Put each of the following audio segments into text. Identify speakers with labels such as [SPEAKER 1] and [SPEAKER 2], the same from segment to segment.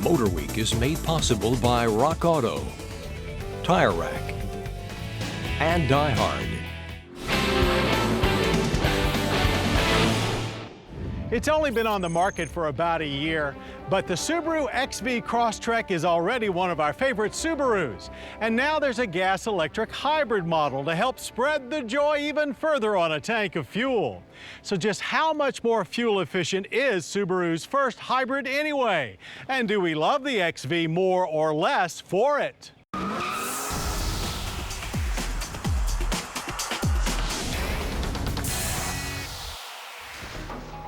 [SPEAKER 1] MotorWeek is made possible by Rock Auto, Tire Rack, and Die Hard.
[SPEAKER 2] It's only been on the market for about a year, but the Subaru XV Crosstrek is already one of our favorite Subarus. And now there's a gas-electric hybrid model to help spread the joy even further on a tank of fuel. So just how much more fuel efficient is Subaru's first hybrid anyway? And do we love the XV more or less for it?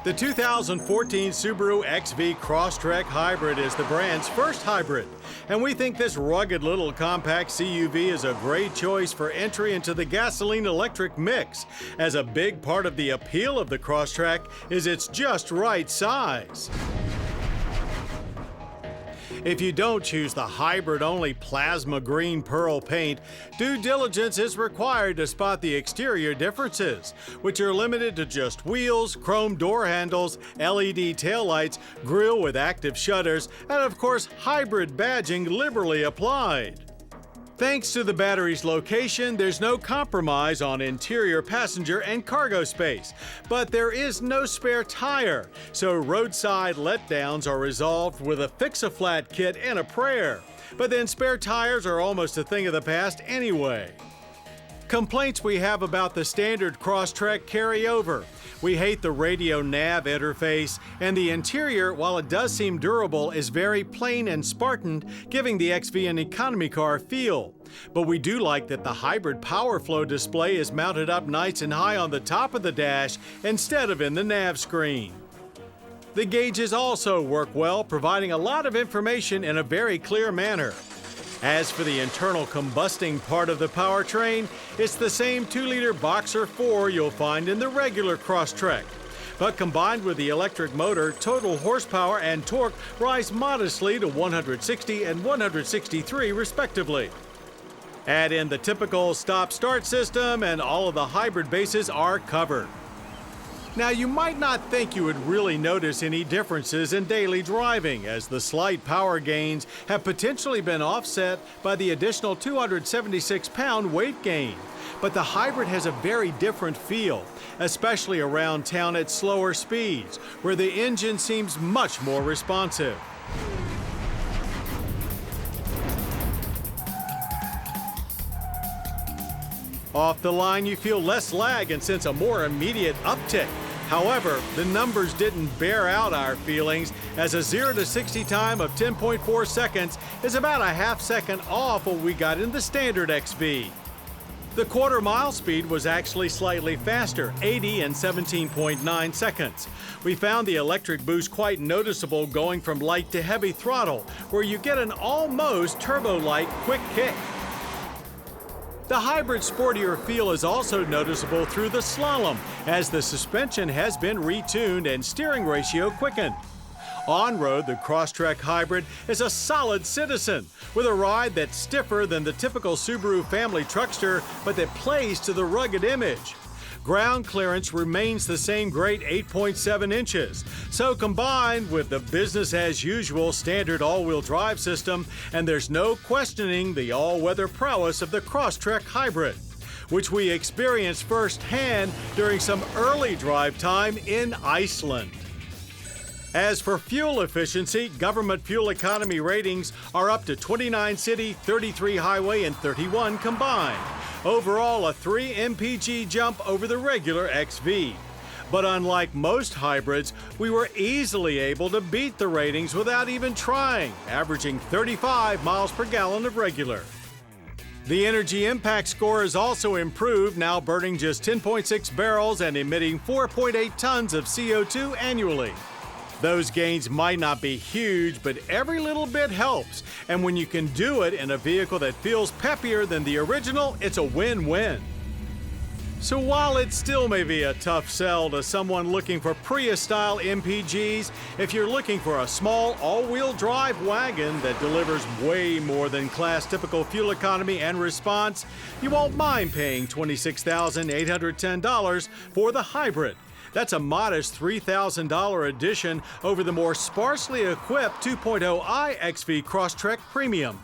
[SPEAKER 2] The 2014 Subaru XV Crosstrek Hybrid is the brand's first hybrid, and we think this rugged little compact CUV is a great choice for entry into the gasoline-electric mix, as a big part of the appeal of the Crosstrek is its just right size. If you don't choose the hybrid-only plasma green pearl paint, due diligence is required to spot the exterior differences, which are limited to just wheels, chrome door handles, LED taillights, grille with active shutters, and of course hybrid badging liberally applied. Thanks to the battery's location, there's no compromise on interior passenger and cargo space, but there is no spare tire, so roadside letdowns are resolved with a fix-a-flat kit and a prayer. But then spare tires are almost a thing of the past anyway. Complaints we have about the standard Crosstrek carry over. We hate the radio nav interface, and the interior, while it does seem durable, is very plain and Spartan, giving the XV an economy car feel. But we do like that the hybrid power flow display is mounted up nice and high on the top of the dash instead of in the nav screen. The gauges also work well, providing a lot of information in a very clear manner. As for the internal combusting part of the powertrain, it's the same 2-liter Boxer 4 you'll find in the regular Crosstrek. But combined with the electric motor, total horsepower and torque rise modestly to 160 and 163 respectively. Add in the typical stop-start system and all of the hybrid bases are covered. Now, you might not think you would really notice any differences in daily driving, as the slight power gains have potentially been offset by the additional 276-pound weight gain. But the hybrid has a very different feel, especially around town at slower speeds, where the engine seems much more responsive. Off the line, you feel less lag and sense a more immediate uptick. However, the numbers didn't bear out our feelings, as a 0 to 60 time of 10.4 seconds is about a half second off what we got in the standard XV. The quarter-mile speed was actually slightly faster, 80 in 17.9 seconds. We found the electric boost quite noticeable going from light to heavy throttle, where you get an almost turbo-like quick kick. The hybrid sportier feel is also noticeable through the slalom, as the suspension has been retuned and steering ratio quickened. On-road, the Crosstrek Hybrid is a solid citizen, with a ride that's stiffer than the typical Subaru family truckster, but that plays to the rugged image. Ground clearance remains the same great 8.7 inches. So combined with the business-as-usual standard all-wheel drive system, and there's no questioning the all-weather prowess of the Crosstrek Hybrid, which we experienced firsthand during some early drive time in Iceland. As for fuel efficiency, government fuel economy ratings are up to 29 city, 33 highway, and 31 combined. Overall, a 3 mpg jump over the regular XV. But unlike most hybrids, we were easily able to beat the ratings without even trying, averaging 35 miles per gallon of regular. The energy impact score is also improved, now burning just 10.6 barrels and emitting 4.8 tons of CO2 annually. Those gains might not be huge, but every little bit helps. And when you can do it in a vehicle that feels peppier than the original, it's a win-win. So while it still may be a tough sell to someone looking for Prius-style MPGs, if you're looking for a small all-wheel drive wagon that delivers way more than class-typical fuel economy and response, you won't mind paying $26,810 for the hybrid. That's a modest $3,000 addition over the more sparsely equipped 2.0i XV Crosstrek Premium.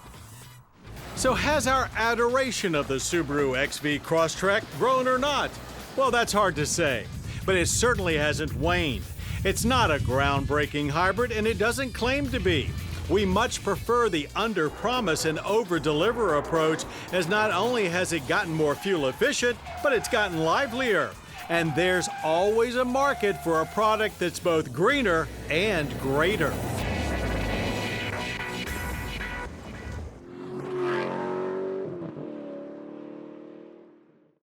[SPEAKER 2] So has our adoration of the Subaru XV Crosstrek grown or not? Well, that's hard to say, but it certainly hasn't waned. It's not a groundbreaking hybrid, and it doesn't claim to be. We much prefer the under-promise and over-deliver approach, as not only has it gotten more fuel efficient, but it's gotten livelier. And there's always a market for a product that's both greener and greater.